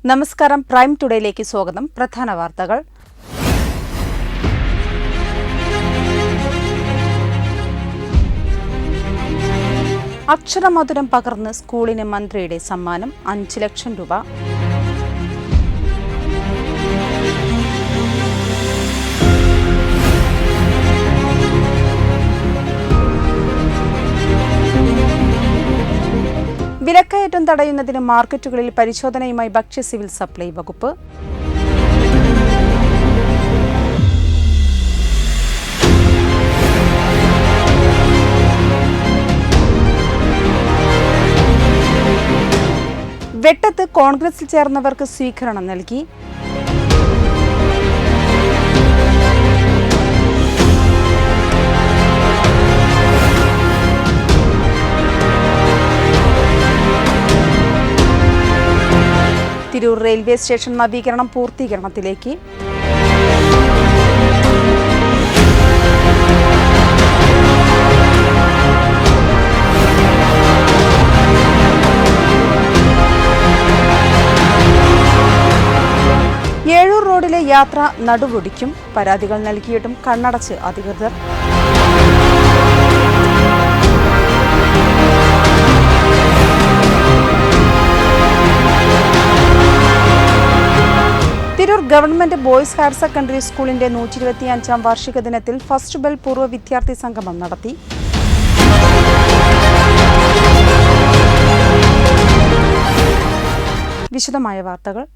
നമസ്കാരം. പ്രൈം ടുഡേയിലേക്ക് സ്വാഗതം. പ്രധാന വാർത്തകൾ. അക്ഷരമധുരം പകർന്ന് സ്കൂളിന് മന്ത്രിയുടെ സമ്മാനം 5 ലക്ഷം രൂപ. വിലക്കയറ്റം തടയുന്നതിന് മാർക്കറ്റുകളിൽ പരിശോധനയുമായി ഭക്ഷ്യ സിവിൽ സപ്ലൈ വകുപ്പ്. വെട്ടത്ത് കോൺഗ്രസിൽ ചേർന്നവർക്ക് സ്വീകരണം നൽകി. തിരൂർ റെയിൽവേ സ്റ്റേഷൻ നവീകരണം പൂർത്തീകരണത്തിലേക്ക്. ഏഴൂർ റോഡിലെ യാത്ര നടുവൊടിക്കും. പരാതികൾ നൽകിയിട്ടും കണ്ണടച്ച് അധികൃതർ. Tirur government boys higher secondary സ്കൂളിന്റെ 125-ാം വാർഷിക ദിനത്തിൽ ഫസ്റ്റ് ബെൽ പൂർവ്വ വിദ്യാർത്ഥി സംഗമം നടത്തി. വിശദമായ വാർത്തകൾ.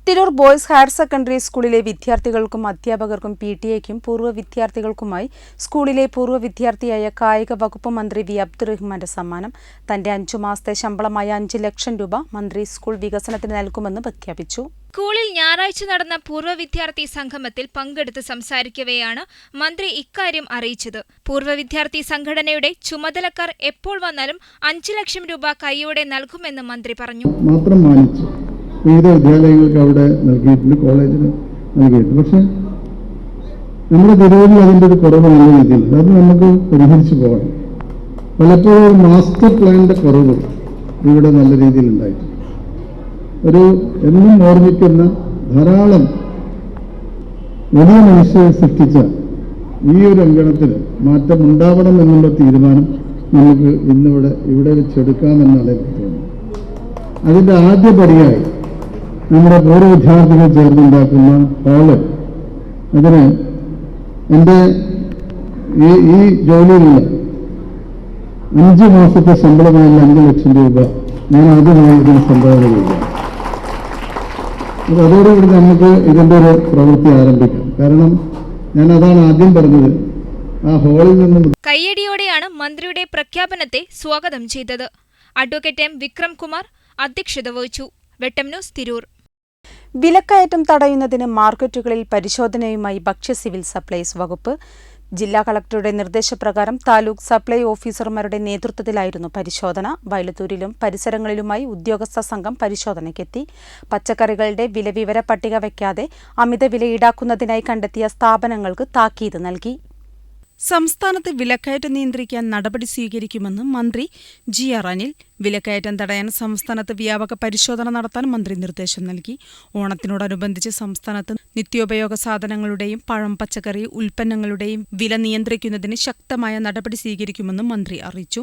തിരൂർ ബോയ്സ് ഹയർ സെക്കൻഡറി സ്കൂളിലെ വിദ്യാർത്ഥികൾക്കും അധ്യാപകർക്കും PTA-ക്കും പൂർവ്വ വിദ്യാർത്ഥികൾക്കുമായി സ്കൂളിലെ പൂർവ്വ വിദ്യാർത്ഥിയായ കായിക വകുപ്പ് മന്ത്രി വി അബ്ദുറഹ്മാന്റെ സമ്മാനം. തന്റെ 5 മാസത്തെ ശമ്പളമായ 5 ലക്ഷം രൂപ മന്ത്രി സ്കൂൾ വികസനത്തിന് നൽകുമെന്ന് പ്രഖ്യാപിച്ചു. സ്കൂളിൽ ഞായറാഴ്ച നടന്ന പൂർവ്വ വിദ്യാർത്ഥി സംഗമത്തിൽ പങ്കെടുത്ത് സംസാരിക്കവെയാണ് മന്ത്രി ഇക്കാര്യം അറിയിച്ചത്. പൂർവ്വ വിദ്യാർത്ഥി സംഘടനയുടെ ചുമതലക്കാർ എപ്പോൾ വന്നാലും 5 ലക്ഷം രൂപ കൈയോടെ നൽകുമെന്ന് മന്ത്രി പറഞ്ഞു. വിവിധ വിദ്യാലയങ്ങൾക്ക് അവിടെ നൽകിയിട്ടുണ്ട്, കോളേജിന് നൽകിയിട്ടുണ്ട്. പക്ഷെ നമ്മുടെ തിരൂരിൽ അതിൻ്റെ ഒരു കുറവ് നല്ല രീതിയിൽ അത് നമുക്ക് പരിഹരിച്ചു പോകണം. പലപ്പോഴും മാസ്റ്റർ പ്ലാനിന്റെ കുറവ് ഇവിടെ നല്ല രീതിയിൽ ഉണ്ടായിട്ടുണ്ട്. ഒരു എന്നും ഓർമ്മിക്കുന്ന ധാരാളം വലിയ മനുഷ്യരെ സൃഷ്ടിച്ച ഈ ഒരു അങ്കണത്തിൽ മാറ്റം ഉണ്ടാവണം എന്നുള്ള തീരുമാനം നമുക്ക് ഇവിടെ വെച്ചെടുക്കാമെന്നാണ് എനിക്ക് തോന്നുന്നത്. അതിൻ്റെ ആദ്യപടിയായി നമ്മുടെ പൂർവ്വ വിദ്യാർത്ഥികൾ ചേർന്നുണ്ടാക്കുന്ന ഹാള്, അതിന് എൻ്റെ ഈ ജോലിയിലുള്ള 5 മാസത്തെ ശമ്പളമായ 5 ലക്ഷം രൂപ ഞാൻ ആദ്യമായി ഇതിന് സംഭാവന ചെയ്യുക. അതോടുകൂടി നമുക്ക് ഇതിൻ്റെ ഒരു പ്രവൃത്തി ആരംഭിക്കാം. കാരണം ഞാൻ അതാണ് ആദ്യം പറഞ്ഞത്, ആ ഹാളിൽ നിന്നും. കയ്യടിയോടെയാണ് മന്ത്രിയുടെ പ്രഖ്യാപനത്തെ സ്വാഗതം ചെയ്തത്. Advocate M. വിക്രം കുമാർ അധ്യക്ഷത വഹിച്ചു. വെട്ടം ന്യൂസ്, തിരൂർ. വിലക്കയറ്റം തടയുന്നതിന് മാർക്കറ്റുകളിൽ പരിശോധനയുമായി ഭക്ഷ്യ സിവിൽ സപ്ലൈസ് വകുപ്പ്. ജില്ലാ കളക്ടറുടെ നിർദ്ദേശപ്രകാരം താലൂക്ക് സപ്ലൈ ഓഫീസർമാരുടെ നേതൃത്വത്തിലായിരുന്നു പരിശോധന. വയലത്തൂരിലും പരിസരങ്ങളിലുമായി ഉദ്യോഗസ്ഥ സംഘം പരിശോധനയ്ക്കെത്തി. പച്ചക്കറികളുടെ വിലവിവര പട്ടിക വയ്ക്കാതെ അമിത വില ഈടാക്കുന്നതിനായി കണ്ടെത്തിയ സ്ഥാപനങ്ങൾക്ക് താക്കീത് നൽകി. സംസ്ഥാനത്ത് വിലക്കയറ്റം നിയന്ത്രിക്കാൻ നടപടി സ്വീകരിക്കുമെന്ന് മന്ത്രി GR അനിൽ. വിലക്കയറ്റം തടയാൻ സംസ്ഥാനത്ത് വ്യാപക പരിശോധന നടത്താൻ മന്ത്രി നിർദ്ദേശം നൽകി. ഓണത്തിനോടനുബന്ധിച്ച് സംസ്ഥാനത്ത് നിത്യോപയോഗ സാധനങ്ങളുടെയും പഴം പച്ചക്കറി ഉൽപ്പന്നങ്ങളുടെയും വില നിയന്ത്രിക്കുന്നതിന് ശക്തമായ നടപടി സ്വീകരിക്കുമെന്നും മന്ത്രി അറിയിച്ചു.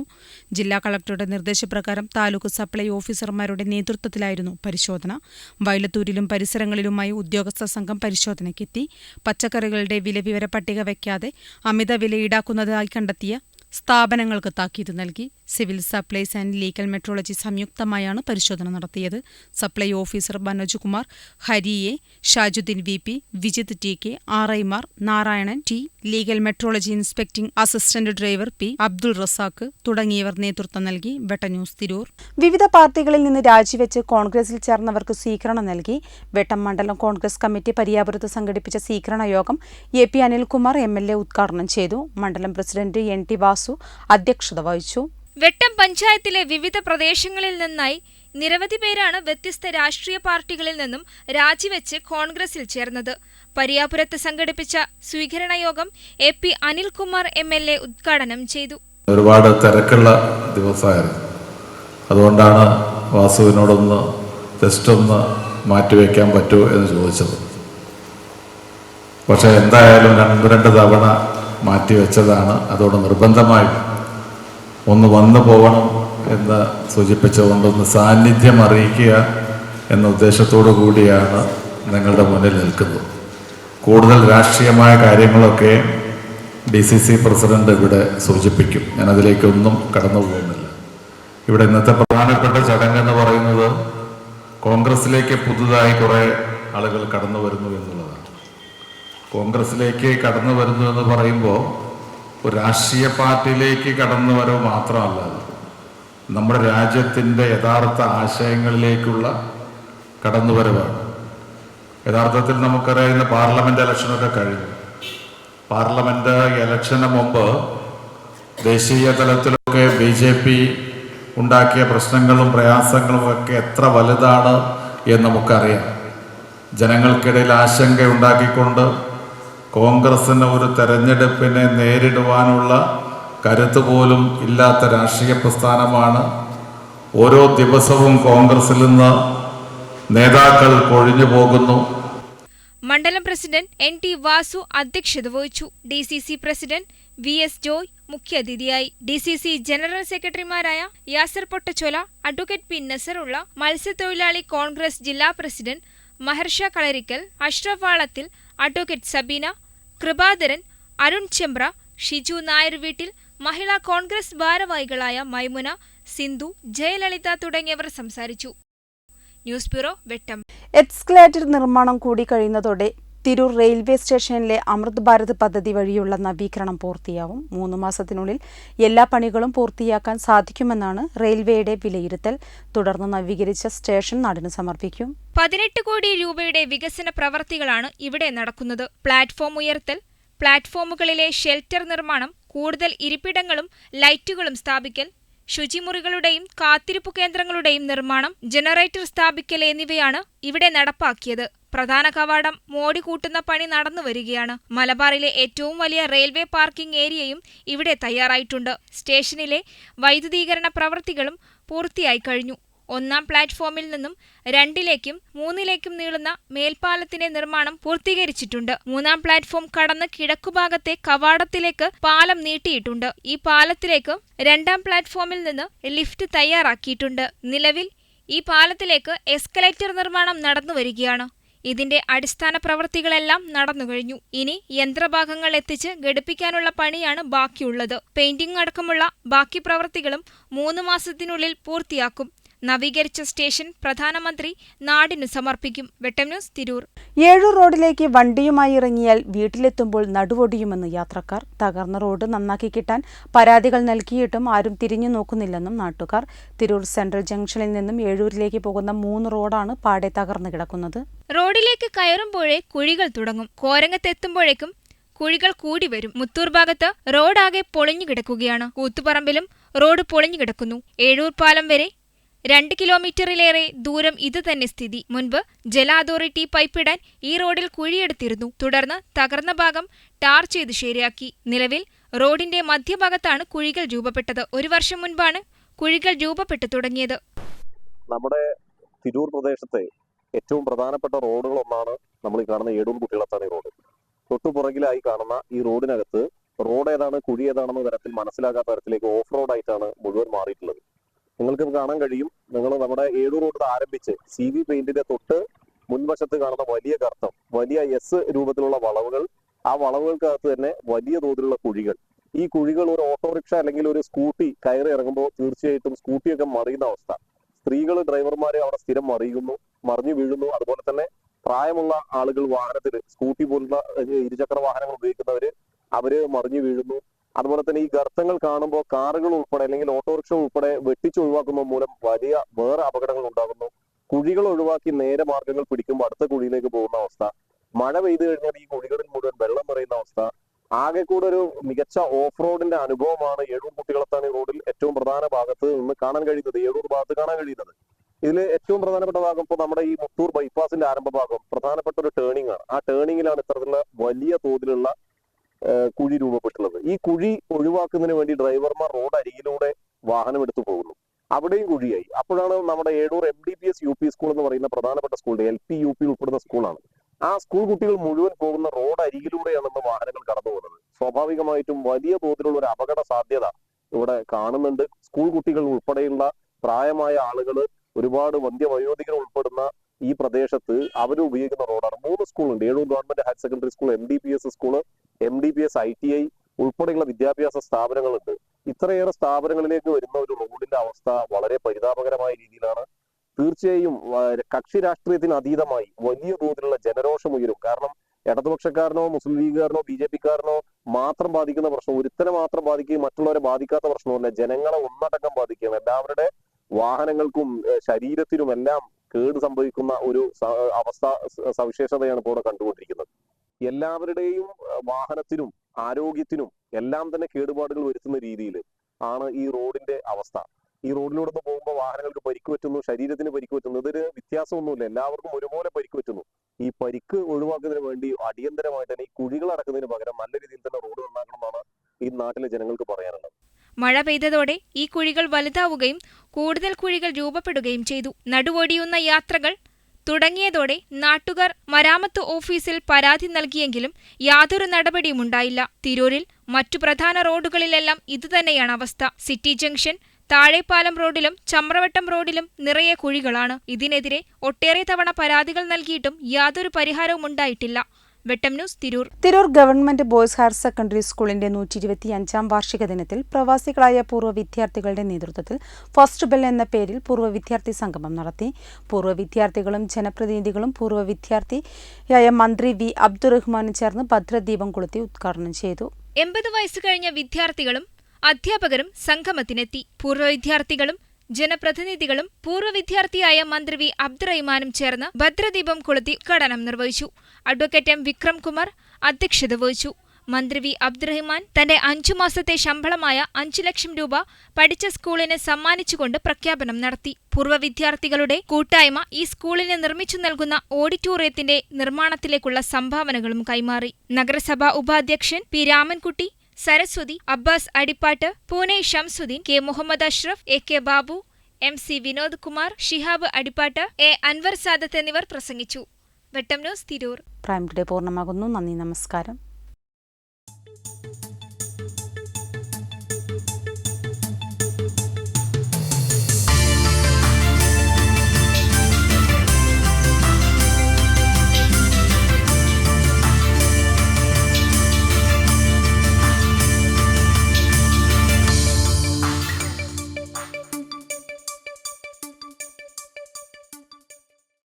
ജില്ലാ കളക്ടറുടെ നിർദ്ദേശപ്രകാരം താലൂക്ക് സപ്ലൈ ഓഫീസർമാരുടെ നേതൃത്വത്തിലായിരുന്നു പരിശോധന. വയലത്തൂരിലും പരിസരങ്ങളിലുമായി ഉദ്യോഗസ്ഥ സംഘം പരിശോധനയ്ക്കെത്തി. പച്ചക്കറികളുടെ വിലവിവര പട്ടിക വയ്ക്കാതെ അമിത വില ഈടാക്കുന്നതായി കണ്ടെത്തിയ സ്ഥാപനങ്ങൾക്ക് താക്കീത് നൽകി. Civil supplies and legal metrology സംയുക്തമായാണ് പരിശോധന നടത്തിയത്. Supply officer Manoj Kumar, Hari A, Shajudheen VP, Vijith TK, RIമാർ Narayanan T, legal metrology inspecting assistant driver P Abdul Razak തുടങ്ങിയവർ നേതൃത്വം നൽകി. വെട്ടം ന്യൂസ് തിരൂർ. വിവിധ പാർട്ടികളിൽ നിന്ന് രാജിവെച്ച് കോൺഗ്രസിൽ ചേർന്നവർക്ക് സ്വീകരണം നൽകി. വെട്ടം മണ്ഡലം കോൺഗ്രസ് കമ്മിറ്റി പരിയാപുരത്ത് സംഘടിപ്പിച്ച സ്വീകരണ യോഗം എ പി അനിൽകുമാർ MLA ഉദ്ഘാടനം ചെയ്തു. മണ്ഡലം പ്രസിഡന്റ് NT വാസു അധ്യക്ഷത വഹിച്ചു. വെട്ടം പഞ്ചായത്തിലെ വിവിധ പ്രദേശങ്ങളിൽ നിന്നായി നിരവധി പേരാണ് വ്യത്യസ്ത രാഷ്ട്രീയ പാർട്ടികളിൽ നിന്നും രാജിവെച്ച് കോൺഗ്രസിൽ ചേർന്നത്. പരിയാപുരത്ത് സംഘടിപ്പിച്ച സ്വീകരണ യോഗം എ പി അനിൽകുമാർ MLA ഉദ്ഘാടനം ചെയ്തു. ഒരുപാട് തിരക്കുള്ള ദിവസമായിരുന്നു. അതുകൊണ്ടാണ് വാസുവിനോടൊന്ന് ജസ്റ്റ് ഒന്ന് മാറ്റിവെക്കാൻ പറ്റുമോ എന്ന് ചോദിച്ചത്. പക്ഷെ എന്തായാലും 2 തവണ മാറ്റിവെച്ചതാണ്. അതോട് നിർബന്ധമായി ഒന്ന് വന്നു പോകണം എന്ന് സൂചിപ്പിച്ചുകൊണ്ടൊന്ന് സാന്നിധ്യം അറിയിക്കുക എന്ന ഉദ്ദേശത്തോടു കൂടിയാണ് നിങ്ങളുടെ മുന്നിൽ നിൽക്കുന്നത്. കൂടുതൽ രാഷ്ട്രീയമായ കാര്യങ്ങളൊക്കെ DCC പ്രസിഡന്റ് ഇവിടെ സൂചിപ്പിക്കും. ഞാനതിലേക്കൊന്നും കടന്നു പോകുന്നില്ല. ഇവിടെ ഇന്നത്തെ പ്രധാനപ്പെട്ട ചടങ്ങെന്ന് പറയുന്നത് കോൺഗ്രസിലേക്ക് പുതുതായി കുറേ ആളുകൾ കടന്നു വരുന്നു എന്നുള്ളതാണ്. കോൺഗ്രസിലേക്ക് കടന്നു വരുന്നു എന്ന് പറയുമ്പോൾ ഒരു രാഷ്ട്രീയ പാർട്ടിയിലേക്ക് കടന്നു വരവ് മാത്രമല്ല, നമ്മുടെ രാജ്യത്തിൻ്റെ യഥാർത്ഥ ആശയങ്ങളിലേക്കുള്ള കടന്നുവരവാണ്. യഥാർത്ഥത്തിൽ നമുക്കറിയാവുന്ന പാർലമെൻറ്റ് ഇലക്ഷനൊക്കെ കഴിഞ്ഞു. പാർലമെൻറ്റ് ഇലക്ഷന് മുമ്പ് ദേശീയ തലത്തിലൊക്കെ BJP ഉണ്ടാക്കിയ പ്രശ്നങ്ങളും പ്രയാസങ്ങളും ഒക്കെ എത്ര വലുതാണ് എന്ന് നമുക്കറിയാം. ജനങ്ങൾക്കിടയിൽ ആശങ്ക ഉണ്ടാക്കിക്കൊണ്ട് കോൺഗ്രസിന് ഒരു തെരഞ്ഞെടുപ്പിനെ നേരിടുവാനുള്ള കരുത്ത് പോലും ഇല്ലാത്ത രാഷ്ട്രീയ പ്രസ്ഥാനമാണ്. ഓരോ ദിവസവും കോൺഗ്രസിൽ നിന്ന് നേതാക്കൾ കൊഴിഞ്ഞു പോകുന്നു. മണ്ഡലം പ്രസിഡന്റ് NT വാസു അധ്യക്ഷത വഹിച്ചു. DCC പ്രസിഡന്റ് VS ജോയ് മുഖ്യാതിഥിയായി. DCC ജനറൽ സെക്രട്ടറിമാരായ യാസർ പൊട്ടച്ചോല, അഡ്വക്കേറ്റ് P നസറുള്ള, മത്സ്യത്തൊഴിലാളി കോൺഗ്രസ് ജില്ലാ പ്രസിഡന്റ് മഹർഷ കളരിക്കൽ, അഷ്റഫ് വാളത്തിൽ, അഡ്വക്കേറ്റ് സബീന, കൃപാധരൻ, അരുൺ ചെമ്പ്ര, ഷിജു നായർ വീട്ടിൽ, മഹിളാ കോൺഗ്രസ് ഭാരവാഹികളായ മൈമുന, സിന്ധു, ജയലളിത തുടങ്ങിയവർ സംസാരിച്ചു. ന്യൂസ് ബ്യൂറോ, വെട്ടം. എക്സ്കലേറ്റർ നിർമ്മാണം കൂടി കഴിയുന്നതോടെ തിരൂർ റെയിൽവേ സ്റ്റേഷനിലെ അമൃത് ഭാരത് പദ്ധതി വഴിയുള്ള നവീകരണം പൂർത്തിയാവും. 3 മാസത്തിനുള്ളിൽ എല്ലാ പണികളും പൂർത്തിയാക്കാൻ സാധിക്കുമെന്നാണ് റെയിൽവേയുടെ വിലയിരുത്തൽ. തുടർന്ന് നവീകരിച്ച സ്റ്റേഷൻ നാടിന് സമർപ്പിക്കും. 18 കോടി രൂപയുടെ വികസന പ്രവർത്തികളാണ് ഇവിടെ നടക്കുന്നത്. പ്ലാറ്റ്ഫോം ഉയർത്തൽ, പ്ലാറ്റ്ഫോമുകളിലെ ഷെൽട്ടർ നിർമ്മാണം, കൂടുതൽ ഇരിപ്പിടങ്ങളും ലൈറ്റുകളും സ്ഥാപിക്കൽ, ശുചിമുറികളുടെയും കാത്തിരിപ്പു കേന്ദ്രങ്ങളുടെയും നിർമ്മാണം, ജനറേറ്റർ സ്ഥാപിക്കൽ എന്നിവയാണ് ഇവിടെ നടപ്പാക്കിയത്. പ്രധാന കവാടം മോടി കൂട്ടുന്ന പണി നടന്നുവരികയാണ്. മലബാറിലെ ഏറ്റവും വലിയ റെയിൽവേ പാർക്കിംഗ് ഏരിയയും ഇവിടെ തയ്യാറായിട്ടുണ്ട്. സ്റ്റേഷനിലെ വൈദ്യുതീകരണ പ്രവൃത്തികളും പൂർത്തിയായി കഴിഞ്ഞു. 1-ാം പ്ലാറ്റ്ഫോമിൽ നിന്നും 2-ലേക്കും 3-ലേക്കും നീളുന്ന മേൽപ്പാലത്തിന്റെ നിർമ്മാണം പൂർത്തീകരിച്ചിട്ടുണ്ട്. 3-ാം പ്ലാറ്റ്ഫോം കടന്ന് കിഴക്കുഭാഗത്തെ കവാടത്തിലേക്ക് പാലം നീട്ടിയിട്ടുണ്ട്. ഈ പാലത്തിലേക്ക് 2-ാം പ്ലാറ്റ്ഫോമിൽ നിന്ന് ലിഫ്റ്റ് തയ്യാറാക്കിയിട്ടുണ്ട്. നിലവിൽ ഈ പാലത്തിലേക്ക് എസ്കലേറ്റർ നിർമ്മാണം നടന്നുവരികയാണ്. ഇതിന്റെ അടിസ്ഥാന പ്രവൃത്തികളെല്ലാം നടന്നുകഴിഞ്ഞു. ഇനി യന്ത്രഭാഗങ്ങൾ എത്തിച്ച് ഘടിപ്പിക്കാനുള്ള പണിയാണ് ബാക്കിയുള്ളത്. പെയിന്റിംഗ് അടക്കമുള്ള ബാക്കി പ്രവൃത്തികളും 3 മാസത്തിനുള്ളിൽ പൂർത്തിയാക്കും. നവീകരിച്ച സ്റ്റേഷൻ പ്രധാനമന്ത്രി നാടിനു സമർപ്പിക്കും. വെട്ടം ന്യൂസ്, തിരൂർ. ഏഴൂർ റോഡിലേക്ക് വണ്ടിയുമായി ഇറങ്ങിയാൽ വീട്ടിലെത്തുമ്പോൾ നടുവൊടിയുമെന്ന് യാത്രക്കാർ. തകർന്ന റോഡ് നന്നാക്കി കിട്ടാൻ പരാതികൾ നൽകിയിട്ടും ആരും തിരിഞ്ഞു നോക്കുന്നില്ലെന്നും നാട്ടുകാർ. തിരൂർ സെൻട്രൽ ജംഗ്ഷനിൽ നിന്നും ഏഴൂരിലേക്ക് പോകുന്ന 3 റോഡാണ് പാടെ തകർന്നു കിടക്കുന്നത്. റോഡിലേക്ക് കയറുമ്പോഴേ കുഴികൾ തുടങ്ങും. കോരങ്ങത്തെത്തുമ്പോഴേക്കും കുഴികൾ കൂടി വരും. മുത്തൂർ ഭാഗത്ത് റോഡാകെ പൊളിഞ്ഞു കിടക്കുകയാണ്. കൂത്തുപറമ്പിലും റോഡ് പൊളിഞ്ഞു കിടക്കുന്നു. ഏഴൂർ പാലം വരെ 2 കിലോമീറ്ററിലേറെ ദൂരം ഇത് തന്നെ സ്ഥിതി. മുൻപ് ജല അതോറിറ്റി പൈപ്പിടാൻ ഈ റോഡിൽ കുഴിയെടുത്തിരുന്നു. തുടർന്ന് തകർന്ന ഭാഗം ടാർ ചെയ്ത് ശരിയാക്കി. നിലവിൽ റോഡിന്റെ മധ്യഭാഗത്താണ് കുഴികൾ രൂപപ്പെട്ടത്. 1 വർഷം മുൻപാണ് കുഴികൾ രൂപപ്പെട്ടു തുടങ്ങിയത്. നമ്മുടെ തിരൂർ പ്രദേശത്തെ ഏറ്റവും പ്രധാനപ്പെട്ട റോഡുകളൊന്നാണ് നമ്മൾ ഈ കാണുന്ന ഏടൂർ കുട്ടികളത്താണി റോഡ്. തൊട്ടുപുറകിലായി കാണുന്ന ഈ റോഡിനകത്ത് റോഡ് ഏതാണ് കുഴി ഏതാണെന്ന തരത്തിൽ മനസ്സിലാക്കാത്ത തരത്തിലേക്ക് ഓഫ് റോഡായിട്ടാണ് മുഴുവൻ മാറിയിട്ടുള്ളത്. നിങ്ങൾക്ക് കാണാൻ കഴിയും. നിങ്ങൾ നമ്മുടെ ഏഴൂർ റോഡ് ആരംഭിച്ച് CV പെയിന്റിന്റെ തൊട്ട് മുൻവശത്ത് കാണുന്ന വലിയ ഗർത്തം, വലിയ S രൂപത്തിലുള്ള വളവുകൾ, ആ വളവുകൾക്കകത്ത് തന്നെ വലിയ തോതിലുള്ള കുഴികൾ. ഈ കുഴികൾ ഒരു ഓട്ടോറിക്ഷ അല്ലെങ്കിൽ ഒരു സ്കൂട്ടി കയറി ഇറങ്ങുമ്പോൾ തീർച്ചയായിട്ടും സ്കൂട്ടിയൊക്കെ മറിയുന്ന അവസ്ഥ. സ്ത്രീകൾ ഡ്രൈവർമാരെ അവിടെ സ്ഥിരം മറിഞ്ഞു വീഴുന്നു. അതുപോലെ തന്നെ പ്രായമുള്ള ആളുകൾ വാഹനത്തിൽ സ്കൂട്ടി പോലുള്ള ഇരുചക്ര വാഹനങ്ങൾ ഉപയോഗിക്കുന്നവര് അവർ അവര് മറിഞ്ഞു വീഴുന്നു. അതുപോലെ തന്നെ ഈ ഗർത്തങ്ങൾ കാണുമ്പോൾ കാറുകൾ ഉൾപ്പെടെ അല്ലെങ്കിൽ ഓട്ടോറിക്ഷ ഉൾപ്പെടെ വെട്ടിച്ചൊഴിവാക്കുന്നത് മൂലം വലിയ വേറെ അപകടങ്ങൾ ഉണ്ടാകുന്നു. കുഴികൾ ഒഴിവാക്കി നേരെ മാർഗങ്ങൾ പിടിക്കുമ്പോൾ അടുത്ത കുഴിയിലേക്ക് പോകുന്ന അവസ്ഥ, മഴ പെയ്തു കഴിഞ്ഞാൽ ഈ കുഴികളിൽ മുഴുവൻ വെള്ളം നിറയുന്ന അവസ്ഥ. ആകെ കൂടെ ഒരു മികച്ച ഓഫ് റോഡിന്റെ അനുഭവമാണ് ഏഴൂർ കുട്ടികളത്താണി റോഡിൽ ഏറ്റവും പ്രധാന ഭാഗത്ത് നിന്ന് കാണാൻ കഴിയുന്നത്, ഏഴൂർ ഭാഗത്ത് കാണാൻ കഴിയുന്നത്. ഇതിൽ ഏറ്റവും പ്രധാനപ്പെട്ട ഭാഗം ഇപ്പോൾ നമ്മുടെ ഈ മുത്തൂർ ബൈപ്പാസിന്റെ ആരംഭ ഭാഗം പ്രധാനപ്പെട്ട ഒരു ടേണിംഗ് ആണ്. ആ ടേണിങ്ങിലാണ് ഇത്തരത്തിലുള്ള വലിയ തോതിലുള്ള കുഴി രൂപപ്പെട്ടുള്ളത്. ഈ കുഴി ഒഴിവാക്കുന്നതിന് വേണ്ടി ഡ്രൈവർമാർ റോഡ് അരികിലൂടെ വാഹനം എടുത്തു പോകുന്നു. അവിടെയും കുഴിയായി. അപ്പോഴാണ് നമ്മുടെ ഏഴൂർ MDPS UP സ്കൂൾ എന്ന് പറയുന്ന പ്രധാനപ്പെട്ട സ്കൂളിന്റെ LP UP ഉൾപ്പെടുന്ന സ്കൂളാണ്. ആ സ്കൂൾ കുട്ടികൾ മുഴുവൻ പോകുന്ന റോഡ് അരികിലൂടെയാണെന്ന് വാഹനങ്ങൾ കടന്നു പോകുന്നത്. സ്വാഭാവികമായിട്ടും വലിയ തോതിലുള്ള ഒരു അപകട സാധ്യത ഇവിടെ കാണുന്നുണ്ട്. സ്കൂൾ കുട്ടികൾ ഉൾപ്പെടെയുള്ള പ്രായമായ ആളുകൾ, ഒരുപാട് വയോധികർ ഉൾപ്പെടുന്ന ഈ പ്രദേശത്ത് അവർ ഉപയോഗിക്കുന്ന റോഡാണ്. 3 സ്കൂളുണ്ട്. Ezhur government higher secondary school, MDPS school, MDPS ITI ഉൾപ്പെടെയുള്ള വിദ്യാഭ്യാസ സ്ഥാപനങ്ങളുണ്ട്. ഇത്രയേറെ സ്ഥാപനങ്ങളിലേക്ക് വരുന്ന ഒരു റോഡിന്റെ അവസ്ഥ വളരെ പരിതാപകരമായ രീതിയിലാണ്. തീർച്ചയായും കക്ഷി രാഷ്ട്രീയത്തിന് അതീതമായി വലിയ തോതിലുള്ള ജനരോഷം ഉയരും. കാരണം ഇടതുപക്ഷക്കാരനോ മുസ്ലിം ലീഗുകാരനോ BJP-കാരനോ മാത്രം ബാധിക്കുന്ന പ്രശ്നം, ഒരുത്തനെ മാത്രം ബാധിക്കുകയും മറ്റുള്ളവരെ ബാധിക്കാത്ത പ്രശ്നമല്ല, ജനങ്ങളെ ഒന്നടങ്കം ബാധിക്കുകയാണ്. എല്ലാവരുടെ വാഹനങ്ങൾക്കും ശരീരത്തിനും എല്ലാം കേട് സംഭവിക്കുന്ന ഒരു അവസ്ഥ സവിശേഷതയാണ് ഇപ്പോൾ ഇവിടെ കണ്ടുകൊണ്ടിരിക്കുന്നത്. എല്ലാവരുടെയും വാഹനത്തിനും ആരോഗ്യത്തിനും എല്ലാം തന്നെ കേടുപാടുകൾ വരുത്തുന്ന രീതിയിൽ ആണ് ഈ റോഡിന്റെ അവസ്ഥ. ഈ റോഡിലൂടെ പോകുമ്പോൾ വാഹനങ്ങൾക്ക് പരിക്ക് പറ്റുന്നു, ശരീരത്തിന് പരിക്ക് പറ്റുന്നു. ഇതൊരു വ്യത്യാസമൊന്നുമില്ല, എല്ലാവർക്കും ഒരുപോലെ പരിക്ക് പറ്റുന്നു. ഈ പരിക്ക് ഒഴിവാക്കുന്നതിന് വേണ്ടി അടിയന്തരമായിട്ട് തന്നെ ഈ കുഴികൾ അടക്കുന്നതിന് പകരം നല്ല രീതിയിൽ തന്നെ റോഡ് നന്നാക്കണമെന്നാണ് ഈ നാട്ടിലെ ജനങ്ങൾക്ക് പറയാനുള്ളത്. മഴ പെയ്തതോടെ ഈ കുഴികൾ വലുതാവുകയും കൂടുതൽ കുഴികൾ രൂപപ്പെടുകയും ചെയ്തു. നടുവൊടിയുന്ന യാത്രകൾ തുടങ്ങിയതോടെ നാട്ടുകാർ മരാമത്ത് ഓഫീസിൽ പരാതി നൽകിയെങ്കിലും യാതൊരു നടപടിയും ഉണ്ടായില്ല. തിരൂരിൽ മറ്റു പ്രധാന റോഡുകളിലെല്ലാം ഇതുതന്നെയാണ് അവസ്ഥ. സിറ്റി ജംഗ്ഷൻ, താഴെപ്പാലം റോഡിലും ചമ്രവട്ടം റോഡിലും നിറയെ കുഴികളാണ്. ഇതിനെതിരെ ഒട്ടേറെ തവണ പരാതികൾ നൽകിയിട്ടും യാതൊരു പരിഹാരവും ഉണ്ടായിട്ടില്ല. വെട്ടം news, Tirur. Tirur government boys higher secondary സ്കൂളിന്റെ 125-ാം വാർഷിക ദിനത്തിൽ പ്രവാസികളായ പൂർവ്വ വിദ്യാർത്ഥികളുടെ നേതൃത്വത്തിൽ ഫസ്റ്റ് ബെൽ എന്ന പേരിൽ പൂർവ്വ വിദ്യാർത്ഥി സംഗമം നടത്തി. പൂർവ്വ വിദ്യാർത്ഥികളും ജനപ്രതിനിധികളും പൂർവ്വ വിദ്യാർത്ഥിയായ മന്ത്രി V. അബ്ദുറഹ്മാനും ചേർന്ന് ഭദ്രദീപം കൊളുത്തി ഉദ്ഘാടനം ചെയ്തു. 80 വയസ്സ് കഴിഞ്ഞ വിദ്യാർത്ഥികളും അധ്യാപകരും സംഗമത്തിനെത്തി. പൂർവ്വ വിദ്യാർത്ഥികളും ജനപ്രതിനിധികളും പൂർവ്വ വിദ്യാർത്ഥിയായ മന്ത്രി V. അബ്ദുറഹ്മാനും ചേർന്ന് ഭദ്രദീപം കൊളുത്തി ഉദ്ഘാടനം നിർവഹിച്ചു. Advocate M. വിക്രം കുമാർ അധ്യക്ഷത വഹിച്ചു. മന്ത്രി V. അബ്ദുറഹ്മാൻ തന്റെ 5 മാസത്തെ ശമ്പളമായ 5 ലക്ഷം രൂപ പഠിച്ച സ്കൂളിന് സമ്മാനിച്ചുകൊണ്ട് പ്രഖ്യാപനം നടത്തി. പൂർവ്വ വിദ്യാർത്ഥികളുടെ കൂട്ടായ്മ ഈ സ്കൂളിന് നിർമ്മിച്ചു നൽകുന്ന ഓഡിറ്റോറിയത്തിന്റെ നിർമ്മാണത്തിലേക്കുള്ള സംഭാവനകളും കൈമാറി. നഗരസഭാ ഉപാധ്യക്ഷൻ P. Ramankutty, Saraswathi, Abbas Adippatt, Pune Shamsudheen, K. Muhammad Ashraf, AK Babu, MC Vinod Kumar, Shihab Adippatt, A. Anwar Sadath എന്നിവർ പ്രസംഗിച്ചു. വെട്ടം ന്യൂസ്, തിരൂർ. പ്രൈം ടുഡേ പൂർണ്ണമാകുന്നു. നന്ദി, നമസ്കാരം.